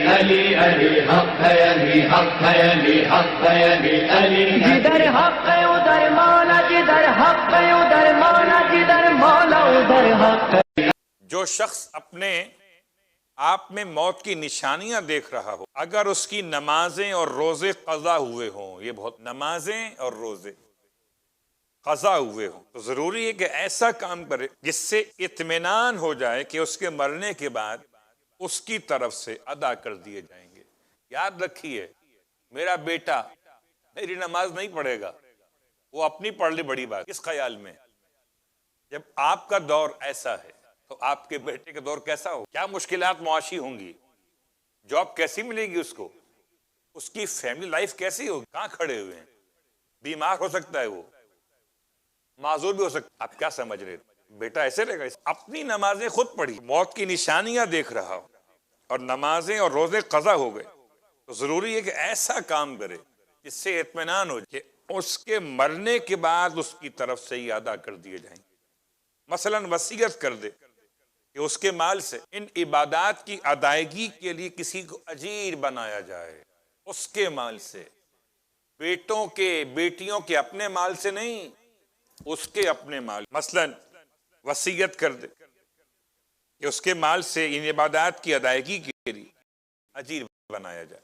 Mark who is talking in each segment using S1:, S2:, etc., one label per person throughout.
S1: علی علی حق ہے، علی حق ہے، علی حق ہے، علی علی
S2: جدھر حق ہے ادھر مولا، جدھر حق ہے ادھر مولا، جدھر مولا ادھر حق ہے۔
S3: جو شخص اپنے آپ میں موت کی نشانیاں دیکھ رہا ہو، اگر اس کی نمازیں اور روزے قضا ہوئے ہوں، یہ بہت نمازیں اور روزے قضا ہوئے ہوں، تو ضروری ہے کہ ایسا کام کرے جس سے اطمینان ہو جائے کہ اس کے مرنے کے بعد اس کی طرف سے ادا کر دیے جائیں گے۔ یاد رکھیے، میرا بیٹا میری نماز نہیں پڑھے گا، وہ اپنی پڑھ لی بڑی بات، کس خیال میں؟ جب آپ کا دور ایسا ہے تو آپ کے بیٹے کا دور کیسا ہو؟ کیا مشکلات معاشی ہوں گی؟ جاب کیسی ملے گی اس کو؟ اس کی فیملی لائف کیسی ہوگی؟ کہاں کھڑے ہوئے ہیں؟ بیمار ہو سکتا ہے، وہ معذور بھی ہو سکتا ہے۔ آپ کیا سمجھ رہے؟ بیٹا ایسے رہے گا؟ اپنی نمازیں خود پڑھی، موت کی نشانیاں دیکھ رہا ہو اور نمازیں اور روزے قضا ہو گئے، تو ضروری ہے کہ ایسا کام کرے جس سے اطمینان ہو کہ اس کے مرنے کے بعد اس کی طرف سے ہی ادا کر دیے جائیں گے۔ مثلا وصیت کر دے کہ اس کے مال سے ان عبادات کی ادائیگی کے لیے کسی کو اجیر بنایا جائے، اس کے مال سے، بیٹوں کے بیٹیوں کے اپنے مال سے نہیں، اس کے اپنے مال۔ مثلا وصیت کر دے کہ اس کے مال سے ان عبادات کی ادائیگی کے لیے اجیر بنایا جائے،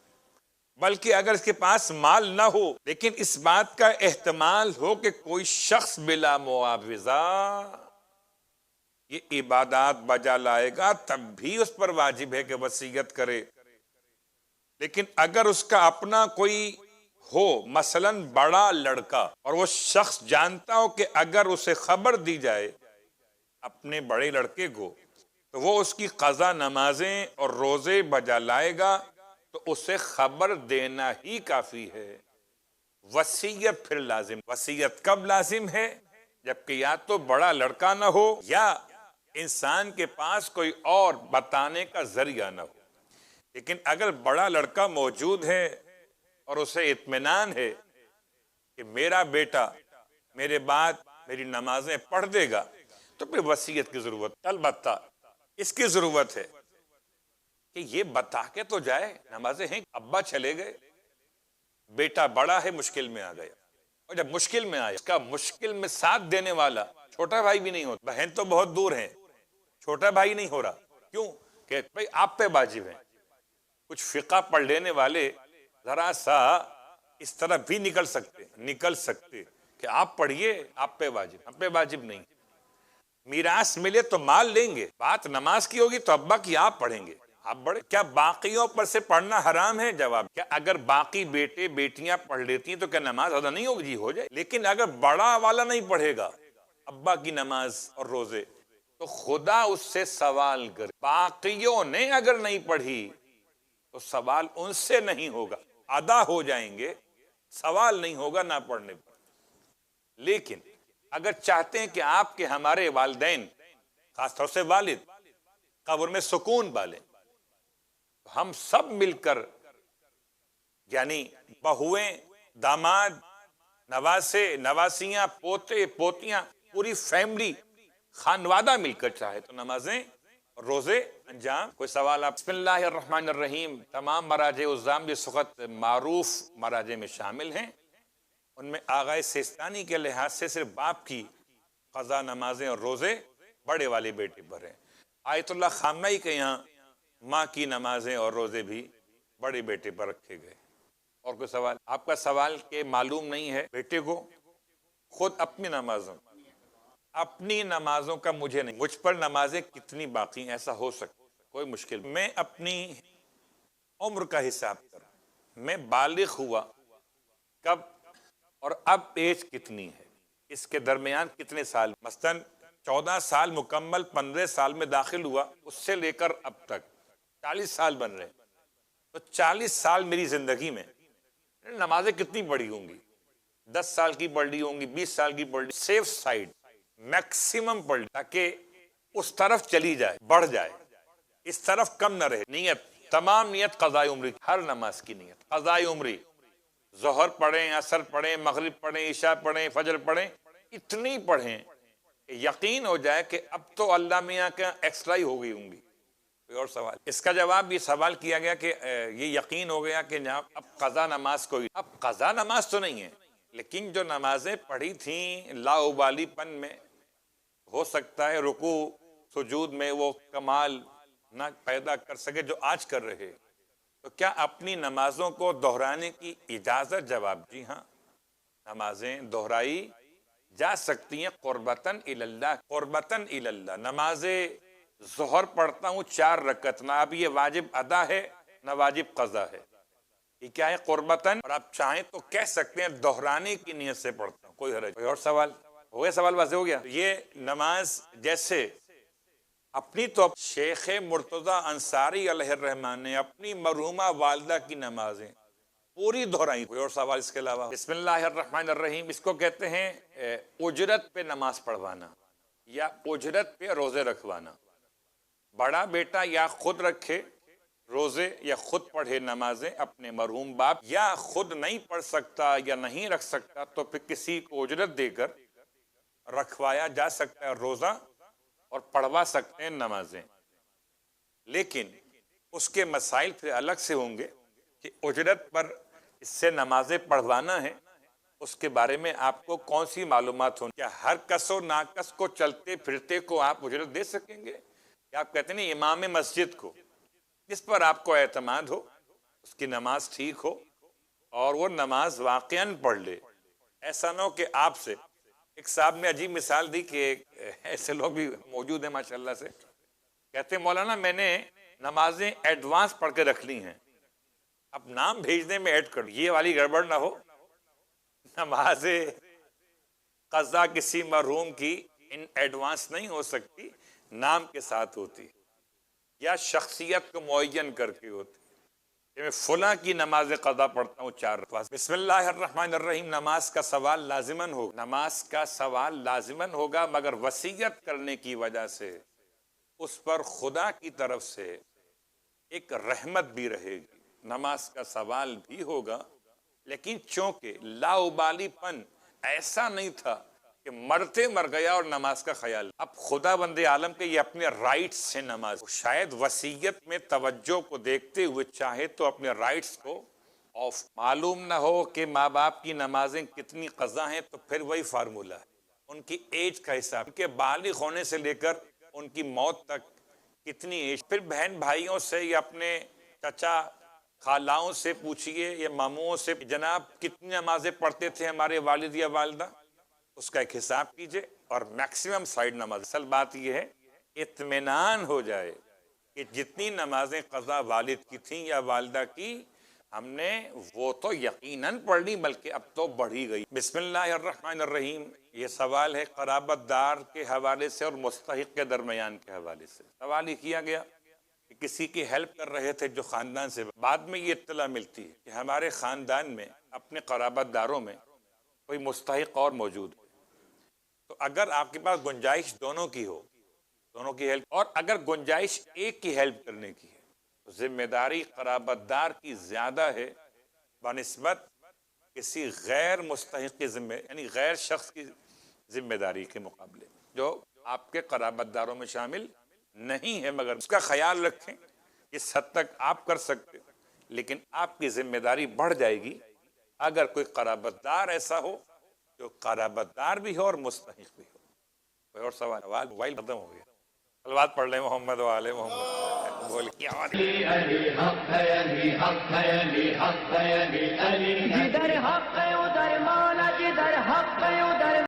S3: بلکہ اگر اس کے پاس مال نہ ہو لیکن اس بات کا احتمال ہو کہ کوئی شخص بلا معاوضہ یہ عبادات بجا لائے گا، تب بھی اس پر واجب ہے کہ وصیت کرے۔ لیکن اگر اس کا اپنا کوئی ہو، مثلا بڑا لڑکا، اور وہ شخص جانتا ہو کہ اگر اسے خبر دی جائے اپنے بڑے لڑکے کو تو وہ اس کی قضا نمازیں اور روزے بجا لائے گا، تو اسے خبر دینا ہی کافی ہے۔ وصیت پھر لازم۔ وصیت کب لازم ہے؟ جبکہ یا تو بڑا لڑکا نہ ہو یا انسان کے پاس کوئی اور بتانے کا ذریعہ نہ ہو۔ لیکن اگر بڑا لڑکا موجود ہے اور اسے اطمینان ہے کہ میرا بیٹا میرے بعد میری نمازیں پڑھ دے گا، تو پھر وصیت کی ضرورت۔ البتہ اس کی ضرورت ہے کہ یہ بتا کے تو جائے نمازیں ہیں، ابا چلے گئے، بیٹا بڑا ہے، مشکل میں آ گیا، اور جب مشکل میں آیا، اس کا مشکل میں ساتھ دینے والا چھوٹا بھائی بھی نہیں ہوتا، بہن تو بہت دور ہیں، چھوٹا بھائی نہیں ہو رہا، کیوں کہ بھئی آپ پہ واجب ہے۔ کچھ فقہ پڑھ لینے والے ذرا سا اس طرح بھی نکل سکتے کہ آپ پڑھیے، آپ پہ واجب، ہم پہ واجب نہیں۔ میراث ملے تو مال لیں گے، بات نماز کی ہوگی تو ابا کی آپ پڑھیں گے، آپ بڑے۔ کیا باقیوں پر سے پڑھنا حرام ہے؟ جواب، کیا اگر باقی بیٹے بیٹیاں پڑھ لیتی ہیں تو کیا نماز ادا نہیں ہوگی؟ جی ہو جائے، لیکن اگر بڑا والا نہیں پڑھے گا ابا کی نماز اور روزے تو خدا اس سے سوال کرے۔ باقیوں نے اگر نہیں پڑھی تو سوال ان سے نہیں ہوگا، ادا ہو جائیں گے، سوال نہیں ہوگا نہ پڑھنے پر۔ لیکن اگر چاہتے ہیں کہ آپ کے ہمارے والدین، خاص طور سے والد، قبر میں سکون پالیں، ہم سب مل کر، یعنی بہویں، داماد، نواسے، نواسیاں، پوتے، پوتیاں، پوری فیملی، خانوادہ مل کر چاہے تو نمازیں روزے انجام۔ کوئی سوال آپ؟ بسم اللہ الرحمن الرحیم۔ تمام مراجع الزام اس وقت معروف مراجع میں شامل ہیں، ان میں آغا سیستانی کے لحاظ سے صرف باپ کی قضا نمازیں اور روزے بڑے والے بیٹے پر ہیں۔ آیت اللہ خامنئی کے یہاں ماں کی نمازیں اور روزے بھی بڑے بیٹے پر رکھے گئے۔ اور کوئی سوال؟ آپ کا سوال کہ معلوم نہیں ہے بیٹے کو خود اپنی نمازوں کا مجھے نہیں، مجھ پر نمازیں کتنی باقی ہیں، ایسا ہو سکتا، کوئی مشکل۔ میں اپنی عمر کا حساب کروں، میں بالغ ہوا کب اور اب ایج کتنی ہے، اس کے درمیان کتنے سال، مثلاً 14 سال مکمل 15 سال میں داخل ہوا، اس سے لے کر اب تک 40 سال بن رہے، تو 40 سال میری زندگی میں نمازیں کتنی پڑھی ہوں گی؟ 10 سال کی پڑھ لی ہوں گی، 20 سال کی پڑھ لی، سیف سائیڈ میکسیمم پڑھ لی، تاکہ اس طرف چلی جائے، بڑھ جائے، اس طرف کم نہ رہے۔ نیت، تمام نیت قضاء عمری، ہر نماز کی نیت قضاء عمری، ظہر پڑھیں، عصر پڑھیں، مغرب پڑھیں، عشاء پڑھیں، فجر پڑھیں، اتنی پڑھیں کہ یقین ہو جائے کہ اب تو اللہ میاں کا ایکسٹرا ہی ہو گئی ہوں گی، کوئی اور سوال؟ اس کا جواب یہ سوال کیا گیا کہ یہ یقین ہو گیا کہ اب قضا نماز کوئی، اب قضا نماز تو نہیں ہے، لیکن جو نمازیں پڑھی تھیں لاابالی پن میں، ہو سکتا ہے رکوع سجود میں وہ کمال نہ پیدا کر سکے جو آج کر رہے، تو کیا اپنی نمازوں کو دہرانے کی اجازت؟ جواب جی ہاں، نمازیں دہرائی جا سکتی ہیں قربتاً اللہ، قربتاً اللہ۔ نماز ظہر پڑھتا ہوں 4 رکعت، نہ اب یہ واجب ادا ہے نہ واجب قضا ہے، یہ کیا ہے؟ قربتاً، اور آپ چاہیں تو کہہ سکتے ہیں دہرانے کی نیت سے پڑھتا ہوں، کوئی حرج۔ کوئی اور سوال؟ ہو گیا سوال؟ واضح ہو گیا؟ یہ نماز جیسے اپنی تو شیخ مرتضی انصاری علیہ الرحمن نے اپنی مرحومہ والدہ کی نمازیں پوری دہرائی۔ کوئی اور سوال اس کے علاوہ؟ بسم اللہ الرحمن الرحیم، اس کو کہتے ہیں اجرت پہ نماز پڑھوانا یا اجرت پہ روزے رکھوانا۔ بڑا بیٹا یا خود رکھے روزے یا خود پڑھے نمازیں اپنے مرحوم باپ، یا خود نہیں پڑھ سکتا یا نہیں رکھ سکتا تو پھر کسی کو اجرت دے کر رکھوایا جا سکتا ہے روزہ اور پڑھوا سکتے ہیں نمازیں، لیکن اس کے مسائل پھر الگ سے ہوں گے کہ اجرت پر اس سے نمازیں پڑھوانا ہے، اس کے بارے میں آپ کو کون سی معلومات ہوں؟ کیا ہر کس و ناکس کو چلتے پھرتے کو آپ اجرت دے سکیں گے؟ کیا آپ کہتے ہیں امام مسجد کو جس پر آپ کو اعتماد ہو، اس کی نماز ٹھیک ہو اور وہ نماز واقعاً پڑھ لے، ایسا نہ ہو کہ آپ سے ایک صاحب نے عجیب مثال دی کہ ایسے لوگ بھی موجود ہیں ماشاءاللہ سے، کہتے ہیں مولانا میں نے نمازیں ایڈوانس پڑھ کے رکھ لی ہیں، اب نام بھیجنے میں ایڈ کر، یہ والی گڑبڑ نہ ہو، نماز قضا کسی مرحوم کی ان ایڈوانس نہیں ہو سکتی، نام کے ساتھ ہوتی یا شخصیت کو معین کر کے ہوتی، میں فلاں کی نماز قضا پڑھتا ہوں 4 رکعت۔ بسم اللہ الرحمن الرحیم، نماز کا سوال لازماً ہوگا، نماز کا سوال لازماً ہوگا، مگر وصیت کرنے کی وجہ سے اس پر خدا کی طرف سے ایک رحمت بھی رہے گی، نماز کا سوال بھی ہوگا، لیکن چونکہ لاابالی پن ایسا نہیں تھا کہ مرتے مر گیا اور نماز کا خیال، اب خدا بند عالم کے یہ اپنے رائٹس سے نماز، شاید وصیت میں توجہ کو دیکھتے ہوئے چاہے تو اپنے رائٹس کو آف، معلوم نہ ہو کہ ماں باپ کی نمازیں کتنی قضا ہیں تو پھر وہی فارمولہ ہے، ان کی ایج کا حساب، ان کے بالغ ہونے سے لے کر ان کی موت تک کتنی ایج، پھر بہن بھائیوں سے یا اپنے چچا خالاؤں سے پوچھئے یا ماموں سے، جناب کتنی نمازیں پڑھتے تھے ہمارے والد یا والدہ، اس کا ایک حساب کیجئے، اور میکسیمم سائیڈ نماز۔ اصل بات یہ ہے اطمینان ہو جائے کہ جتنی نمازیں قضا والد کی تھیں یا والدہ کی، ہم نے وہ تو یقیناً پڑھ لی، بلکہ اب تو بڑھی گئی۔ بسم اللہ الرحمن الرحیم، یہ سوال ہے قرابت دار کے حوالے سے اور مستحق کے درمیان کے حوالے سے۔ سوال یہ کیا گیا کہ کسی کی ہیلپ کر رہے تھے جو خاندان سے، بعد میں یہ اطلاع ملتی ہے کہ ہمارے خاندان میں اپنے قرابت داروں میں کوئی مستحق اور موجود ہے، تو اگر آپ کے پاس گنجائش دونوں کی ہو، دونوں کی ہیلپ، اور اگر گنجائش ایک کی ہیلپ کرنے کی ہے تو ذمہ داری قرابت دار کی زیادہ ہے بنسبت کسی غیر مستحق کی ذمہ، یعنی غیر شخص کی ذمہ داری کے مقابلے جو آپ کے قرابت داروں میں شامل نہیں ہے، مگر اس کا خیال رکھیں، اس حد تک آپ کر سکتے، لیکن آپ کی ذمہ داری بڑھ جائے گی اگر کوئی قرابت دار ایسا ہو جو قرابت دار بھی ہو اور مستحق بھی ہو۔ کوئی اور سوال؟ موبائل ختم ہو گیا، صلوات پڑھ لیں محمد و آل محمد، بول کیا
S1: علی حق ہے، علی حق ہے، علی حق ہے، علی علی